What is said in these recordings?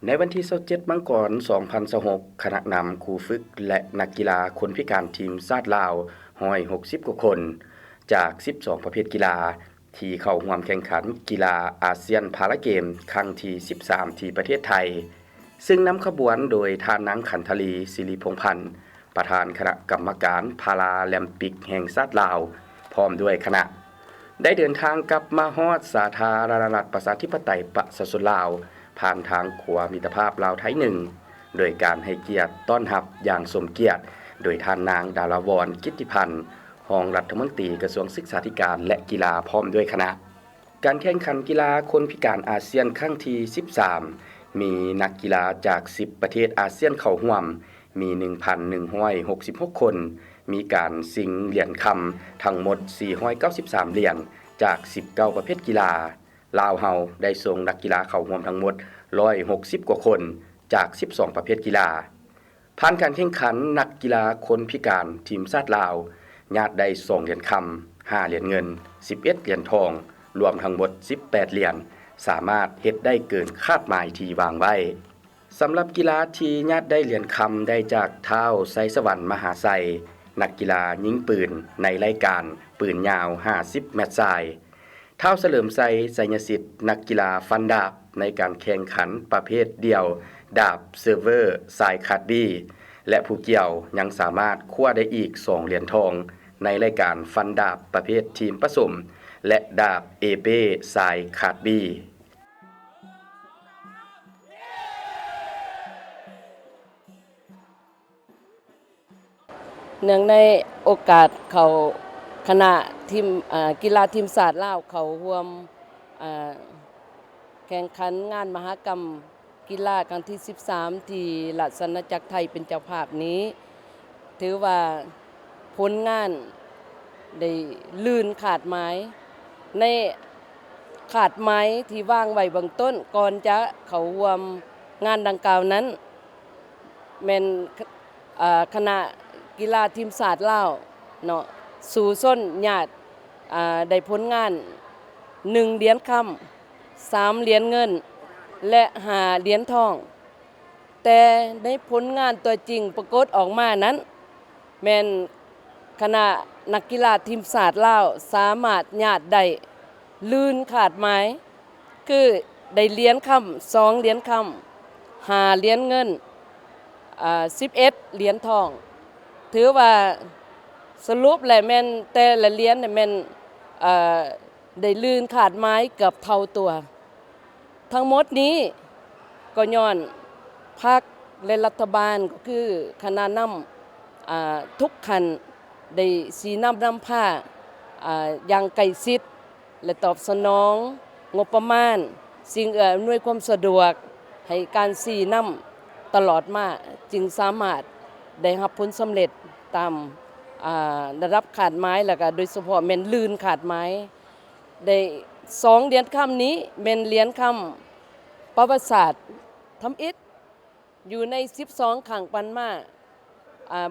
ในวันที่27มังกร2026คณะนำครูฝึกและนักกีฬาคนพิการทีมชาติลาว160กว่าคนจาก12ประเภทกีฬาที่เข้าร่วมแข่งขันกีฬาอาเซียนพาราเกมครั้งที่13ที่ประเทศไทยซึ่งนำขบวนโดยท่านนางขันธลีศิริพงษ์พันธ์ประธานคณะกรรมการพาราลิมปิกแห่งชาติลาวพร้อมด้วยคณะได้เดินทางกลับมาฮอดสาธารณรัฐประชาธิปไตยประชาชนลาวผ่านทางขัวมิตรภาพลาวไทยหนึ่งโดยการให้เกียรติต้อนรับอย่างสมเกียรติโดยท่านนางดาราวรกิตติพันธ์รองรัฐมนตรีกระทรวงศึกษาธิการและกีฬาพร้อมด้วยคณะการแข่งขันกีฬาคนพิการอาเซียนครั้งที่13มีนักกีฬาจาก10ประเทศอาเซียนเข้าร่วมมี 1,166 คนมีการชิงเหรียญคำทั้งหมด493เหรียญจาก19ประเภทกีฬาลาวเฮาได้ส่งนักกีฬาเข้าร่วมทั้งหมด160กว่าคนจาก12ประเภทกีฬาผ่านการแข่งขันนักกีฬาคนพิการทีมชาติลาวญาติได้2เหรียญคำ5เหรียญเงิน11เหรียญทองรวมทั้งหมด18เหรียญสามารถเฮ็ดได้เกินคาดหมายที่วางไว้สำหรับกีฬาที่ญาติได้เหรียญคำได้จากเท้าไสสวรรค์มหาไสยนักกีฬายิงปืนในรายการปืนยาว50เมตรทรายเท้าเฉลิมไสยไสยสิทธิ์นักกีฬาฟันดาบในการแข่งขันประเภทเดี่ยวดาบเซิร์ฟเวอร์สายคาร์ดบี้และผู้เกี่ยวยังสามารถคว้าได้อีก2เหรียญทองในรายการฟันดาบประเภททีมผสมและดาบเอเป้สายคาร์ดบี้เนื่องในโอกาสเขาคณะทีมกีฬาทีมชาติลาวเขาร่วมแข่งขันงานมหกรรมกีฬาครั้งที่13ที่ราชอาณาจักรไทยเป็นเจ้าภาพนี้ถือว่าผลงานได้ลื่นขาดไม้ในขาดไม้ที่วางไว้เบื้องต้นก่อนจะเข้าร่วมงานดังกล่าวนั้นแม่นคณะกีฬาทีมชาติลาวเนาะสู่ส้นญาติได้ผลงาน1เหรียญคำ3เหรียญเงินและ5เหรียญทองแต่ในผลงานตัวจริงปรากฏออกมานั้นแม่นคณะนักกีฬาทีมชาติลาวสามารถญาติได้ลื่นขาดไม้คือได้เหรียญคำ2เหรียญคำ5เหรียญเงิน11เหรียญทองถือว่าสรุปแล้วแม่นแต่ละเหรียญเนี่ยแม่นได้ลื่นขาดไม้เกือบเท่าตัวทั้งหมดนี้ก็ย้อนพรรคและรัฐบาลก็คือคณะนำทุกคันได้สีนำผ้าอย่างใกล้ชิดและตอบสนองงบประมาณสิ่งอำนวยความสะดวกให้การสีนำตลอดมาจึงสามารถได้รับผลสำเร็จตามได้รับขาดไม้แล้วก็โดยเฉพาะแม่นลื่นขาดไม้ได้2เหรียญคำนี้แม่นเหรียญคำประวัติศาสตร์ทำอิฐอยู่ใน12ครั้งปันมา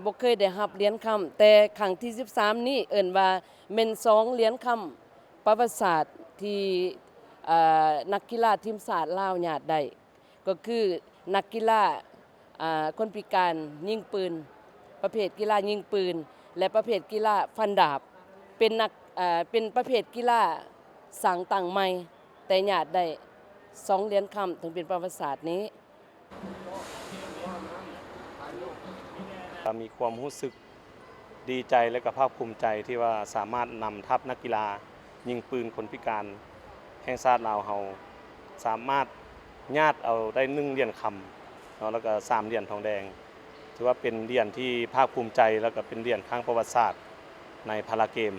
บ่เคยได้รับเหรียญคำแต่ครั้งที่13นี้เอิ้นว่าแม่น2เหรียญคำประวัติศาสตร์ที่นักกีฬาทีมชาติลาวญาติได้ก็คือนักกีฬาคนพิการยิงปืนประเภทกีฬายิงปืนและประเภทกีฬาฟันดาบเป็นประเภทกีฬาสั่งต่างใหม่แต่ญาติได้2เหรียญคำถึงเป็นประวัติศาสตร์นี้มีความรู้สึกดีใจและก็ภาคภูมิใจที่ว่าสามารถนำทัพนักกีฬายิงปืนคนพิการแห่งชาติลาวเฮาสามารถญาติเอาได้1เหรียญคำเนาะแล้วก็3เหรียญทองแดงถือว่าเป็นเหรียญที่ภาคภูมิใจแล้วก็เป็นเหรียญครั้งประวัติศาสตร์ในพาราเกม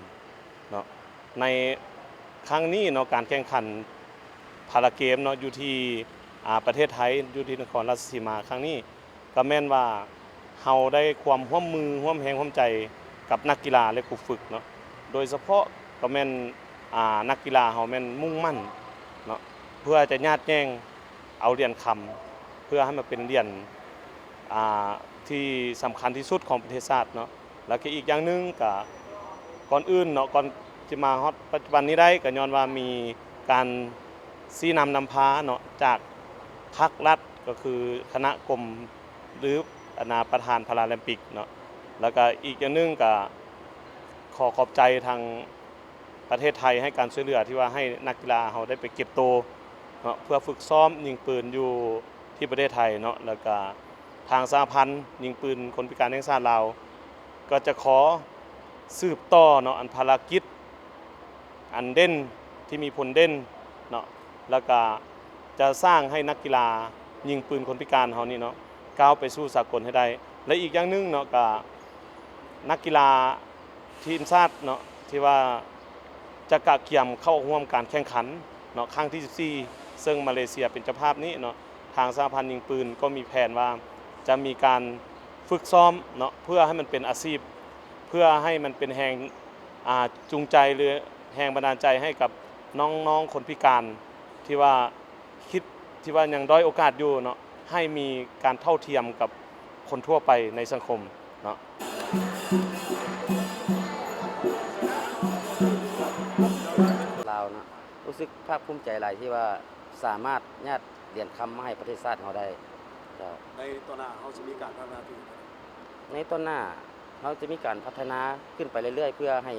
เนาะในครั้งนี้เนาะการแข่งขันพาราเกมเนาะอยู่ที่ประเทศไทยอยู่ที่นครราชสีมาครั้งนี้ก็แม่นว่าเฮาได้ความร่วมมือร่วมแรงร่วมใจกับนักกีฬาและครูฝึกเนาะโดยเฉพาะก็แม่นนักกีฬาเฮาแม่นมุ่งมั่นเนาะเพื่อจะญาติแย่งเอาเหรียญคำเพื่อให้มันเป็นเหรียญที่สำคัญที่สุดของประเทศชาติเนาะแล้วก็อีกอย่างนึงก็ก่อนอื่นเนาะก่อนจะมาฮอดปัจจุบันนี้ได้ก็ย้อนว่ามีการชี้นำพาเนาะจากภาครัฐ ก็คือคณะกรมหรือประธานพาราลิมปิกเนาะแล้วก็อีกอย่างนึงก็ขอขอบใจทางประเทศไทยให้การช่วยเหลือที่ว่าให้นักกีฬาเราได้ไปเก็บตัวเนาะเพื่อฝึกซ้อมยิงปืนอยู่ที่ประเทศไทยเนาะแล้วก็ทางสหพันธ์ยิงปืนคนพิการแห่งชาติลาวก็จะขอสืบต่อเนาะอันภารกิจอันเด่นที่มีผลเด่นเนาะแล้วก็จะสร้างให้นักกีฬายิงปืนคนพิการเฮานี่เนาะก้าวไปสู่สากลให้ได้และอีกอย่างนึงเนาะก็นักกีฬาทีมชาติเนาะที่ว่าจะกะเกี่ยมเข้าร่วมการแข่งขันเนาะครั้งที่14ซึ่งมาเลเซียเป็นเจ้าภาพนี้เนาะทางสหพันธ์ยิงปืนก็มีแผนว่าจะมีการฝึกซ้อมเนาะเพื่อให้มันเป็นอาชีพเพื่อให้มันเป็นแรงจูงใจหรือแรงบันดาลใจให้กับน้องๆคนพิการที่ว่าคิดที่ว่ายังด้อยโอกาสอยู่เนาะให้มีการเท่าเทียมกับคนทั่วไปในสังคมเนาะลาวนะรู้สึกภาคภูมิใจหลายที่ว่าสามารถญาติเหรียญคำมาให้ประเทศชาติเราได้ในตัวหน้าเขาจะมีการพัฒนาที่ในต้นหน้าเราจะมีการพัฒนาขึ้นไปเรื่อยๆเพื่อให้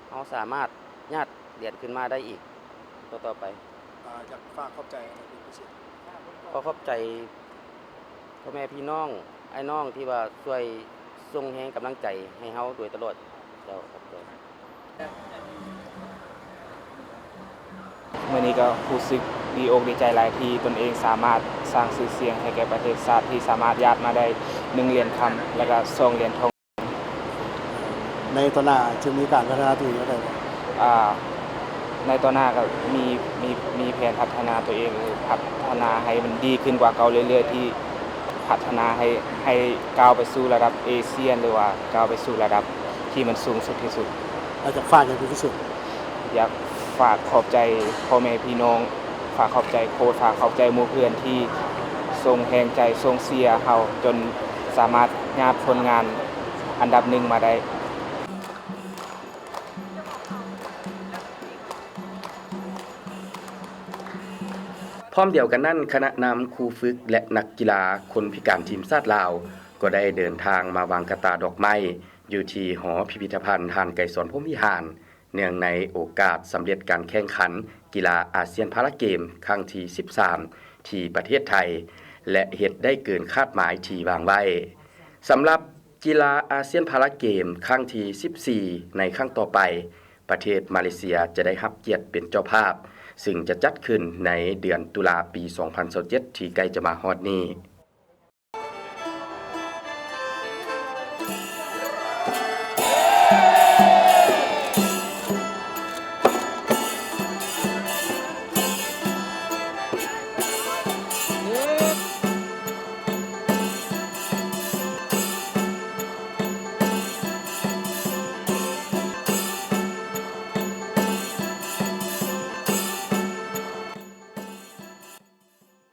เราสามารถญาติเหรียญขึ้นมาได้อีกต่อไปอยากฝากขอบใจอะไรเป็นพิเศษขอขอบใจพ่อแม่พี่น้องไอ้น้องที่ว่าช่วยส่งแรงกำลังใจให้เราโดยตลอดขอบใจเมื่อนี้ก็รู้สึกดีอกดีใจหลายที่ตนเองสามารถสร้างชื่อเสียงให้แก่ประเทศชาติที่สามารถญาติมาได้1เหรียญคำแล้วก็2เหรียญทองในตัวหน้าจะมีการพัฒนาตัวเองได้ไหมในตัวหน้าก็มีแผนพัฒนาตัวเองพัฒนาให้มันดีขึ้นกว่าเก่าเรื่อยๆที่พัฒนาให้ก้าวไปสู่ระดับเอเชียหรือว่าก้าวไปสู่ระดับที่มันสูงสุดที่สุดเราจะฝากอย่างเป็นพิเศษอยากฝากขอบใจพ่อแม่พี่น้องฝากขอบใจโค้ชฝากขอบใจหมู่เพื่อนที่ส่งแรงใจส่งเสียเฮาจนสามารถญาติผลงานอันดับ1มาได้พร้อมเดียวกันนั้นคณะนำครูฝึกและนักกีฬาคนพิการทีมชาติลาวก็ได้เดินทางมาวางกระตาดอกไม้อยู่ที่หอพิพิธภัณฑ์หาดไก่สนพรหมวิหารเนื่องในโอกาสสำเร็จการแข่งขันกีฬาอาเซียนพาราเกมครั้งที่13ที่ประเทศไทยและเฮ็ดได้เกินคาดหมายที่วางไว้สำหรับกีฬาอาเซียนพาราเกมครั้งที่14ในครั้งต่อไปประเทศมาเลเซียจะได้รับเกียรติเป็นเจ้าภาพซึ่งจะจัดขึ้นในเดือนตุลาปี2027ที่ใกล้จะมาฮอดนี้